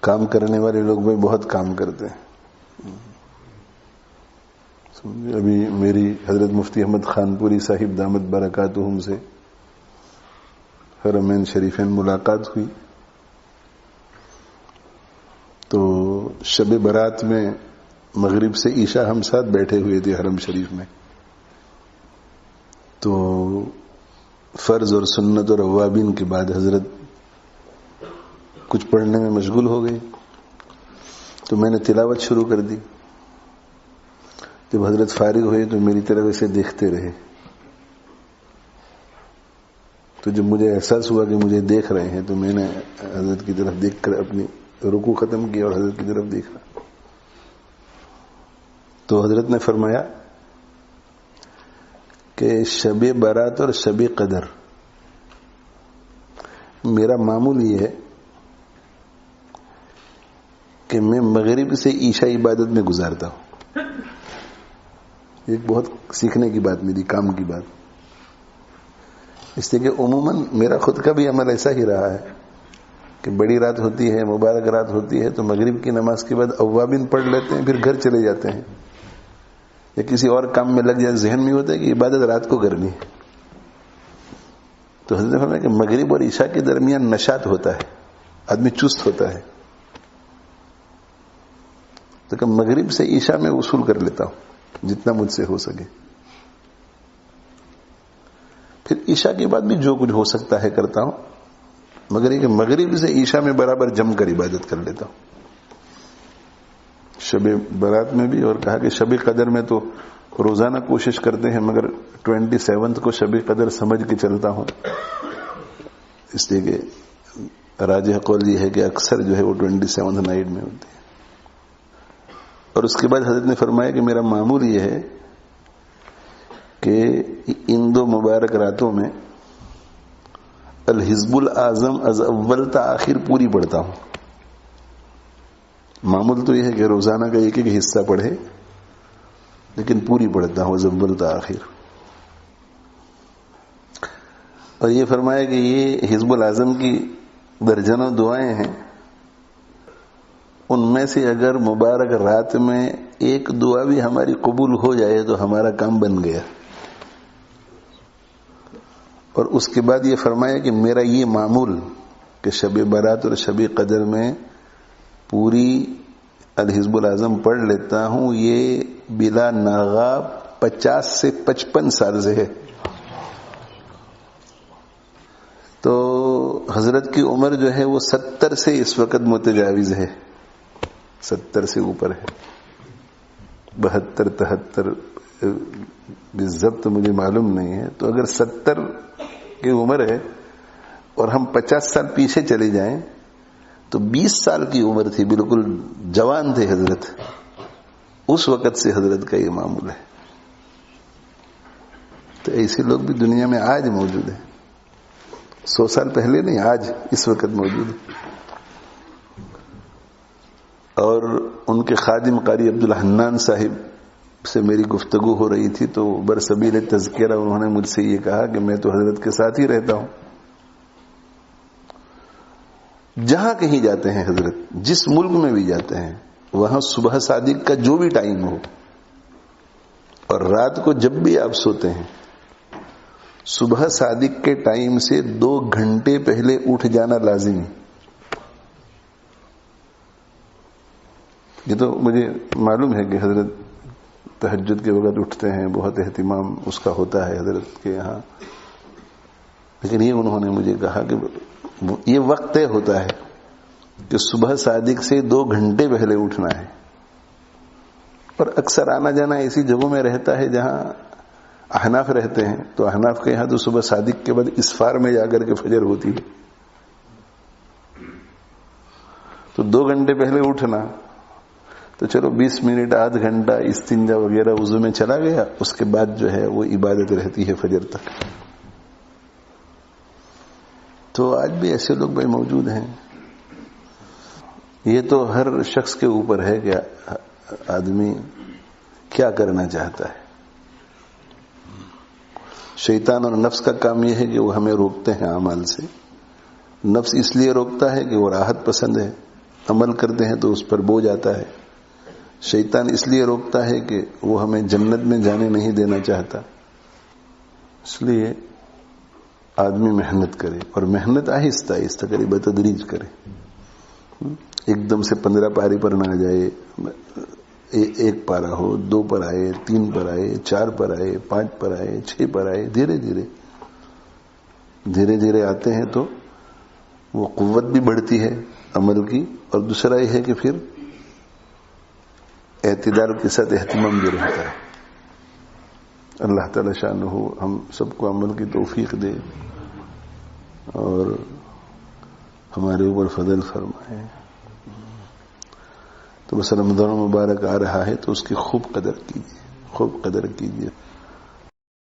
کام کرنے والے لوگ بھائی بہت کام کرتے ہیں. ابھی میری حضرت مفتی احمد خان پوری صاحب دامت برکاتہم سے حرمین شریفین ملاقات ہوئی تو شب برات میں مغرب سے عشاء ہم ساتھ بیٹھے ہوئے تھے حرم شریف میں. تو فرض اور سنت اور اوابین کے بعد حضرت کچھ پڑھنے میں مشغول ہو گئی تو میں نے تلاوت شروع کر دی. جب حضرت فارغ ہوئے تو میری طرف ایسے دیکھتے رہے. تو جب مجھے احساس ہوا کہ مجھے دیکھ رہے ہیں تو میں نے حضرت کی طرف دیکھ کر اپنی رکوع ختم کیا اور حضرت کی طرف دیکھا. تو حضرت نے فرمایا کہ شب برات اور شب قدر میرا معمول یہ ہے کہ میں مغرب سے عشاء عبادت میں گزارتا ہوں. ایک بہت سیکھنے کی بات میری کام کی بات. اس لیے کہ عموماً میرا خود کا بھی عمل ایسا ہی رہا ہے کہ بڑی رات ہوتی ہے، مبارک رات ہوتی ہے تو مغرب کی نماز کے بعد اوابین پڑھ لیتے ہیں، پھر گھر چلے جاتے ہیں یا کسی اور کام میں لگ جائے. ذہن میں ہوتا ہے کہ عبادت رات کو کرنی ہے. تو حضرت نے فرمایا کہ مغرب اور عشاء کے درمیان نشاط ہوتا ہے، آدمی چست ہوتا ہے. تو کہ مغرب سے عشاء میں وصول کر لیتا ہوں جتنا مجھ سے ہو سکے. پھر عشاء کے بعد بھی جو کچھ ہو سکتا ہے کرتا ہوں، مگر یہ کہ مغرب سے عشاء میں برابر جم کر عبادت کر لیتا ہوں. شب برات میں بھی، اور کہا کہ شب قدر میں تو روزانہ کوشش کرتے ہیں مگر 27 کو شب قدر سمجھ کے چلتا ہوں. اس لیے کہ راجح قول یہ ہے کہ اکثر جو ہے وہ 27 نائٹ میں ہوتی ہے. اور اس کے بعد حضرت نے فرمایا کہ میرا معمول یہ ہے کہ ان 2 مبارک راتوں میں الحزب الاعظم از اول تا آخر پوری پڑھتا ہوں. معمول تو یہ ہے کہ روزانہ کا ایک ایک حصہ پڑھے لیکن پوری پڑھتا ہوں از اول تا آخر. اور یہ فرمایا کہ یہ حزب الاعظم کی درجنوں دعائیں ہیں، ان میں سے اگر مبارک رات میں ایک دعا بھی ہماری قبول ہو جائے تو ہمارا کام بن گیا. اور اس کے بعد یہ فرمایا کہ میرا یہ معمول کہ شب برات اور شب قدر میں پوری الحزب الاعظم پڑھ لیتا ہوں، یہ بلا ناغا 50 سے 55 سال سے ہے. تو حضرت کی عمر جو ہے وہ 70 سے اس وقت متجاوز ہے، 70 سے اوپر ہے. 72 73 بالضبط مجھے معلوم نہیں ہے. تو اگر 70 کی عمر ہے اور ہم 50 سال پیچھے چلے جائیں تو 20 سال کی عمر تھی، بالکل جوان تھے حضرت. اس وقت سے حضرت کا یہ معمول ہے. تو ایسے لوگ بھی دنیا میں آج موجود ہیں، 100 سال پہلے نہیں، آج اس وقت موجود ہیں. اور ان کے خادم قاری عبدالحنان صاحب سے میری گفتگو ہو رہی تھی تو برسبیل تذکرہ انہوں نے مجھ سے یہ کہا کہ میں تو حضرت کے ساتھ ہی رہتا ہوں. جہاں کہیں جاتے ہیں حضرت، جس ملک میں بھی جاتے ہیں، وہاں صبح صادق کا جو بھی ٹائم ہو اور رات کو جب بھی آپ سوتے ہیں، صبح صادق کے ٹائم سے 2 گھنٹے پہلے اٹھ جانا لازمی. یہ تو مجھے معلوم ہے کہ حضرت تہجد کے وقت اٹھتے ہیں، بہت اہتمام اس کا ہوتا ہے حضرت کے یہاں. لیکن یہ انہوں نے مجھے کہا کہ یہ وقت طے ہوتا ہے کہ صبح صادق سے 2 گھنٹے پہلے اٹھنا ہے. اور اکثر آنا جانا ایسی جگہوں میں رہتا ہے جہاں احناف رہتے ہیں، تو احناف کے یہاں تو صبح صادق کے بعد اسفار میں جا کر کے فجر ہوتی ہے. تو 2 گھنٹے پہلے اٹھنا، تو چلو 20 منٹ آدھ گھنٹہ استنجا وغیرہ وضو میں چلا گیا، اس کے بعد جو ہے وہ عبادت رہتی ہے فجر تک. تو آج بھی ایسے لوگ بھائی موجود ہیں. یہ تو ہر شخص کے اوپر ہے کہ آدمی کیا کرنا چاہتا ہے. شیطان اور نفس کا کام یہ ہے کہ وہ ہمیں روکتے ہیں اعمال سے. نفس اس لیے روکتا ہے کہ وہ راحت پسند ہے، عمل کرتے ہیں تو اس پر بوجھ آتا ہے. شیطان اس لیے روکتا ہے کہ وہ ہمیں جنت میں جانے نہیں دینا چاہتا. اس لیے آدمی محنت کرے، اور محنت آہستہ آہستہ کرے، بتدریج کرے. ایک دم سے 15 پارے پر نہ جائے. 1 پارا ہو، 2 پر آئے، 3 پر آئے، 4 پر آئے، 5 پر آئے، 6 پر آئے. دھیرے دھیرے آتے ہیں تو وہ قوت بھی بڑھتی ہے عمل کی. اور دوسرا یہ ہے کہ پھر اعتدال کے ساتھ اہتمام بھی رہتا ہے. اللہ تعالی شانہ ہم سب کو عمل کی توفیق دے اور ہمارے اوپر فضل فرمائے. تو بس رمضان مبارک آ رہا ہے تو اس کی خوب قدر کیجیے.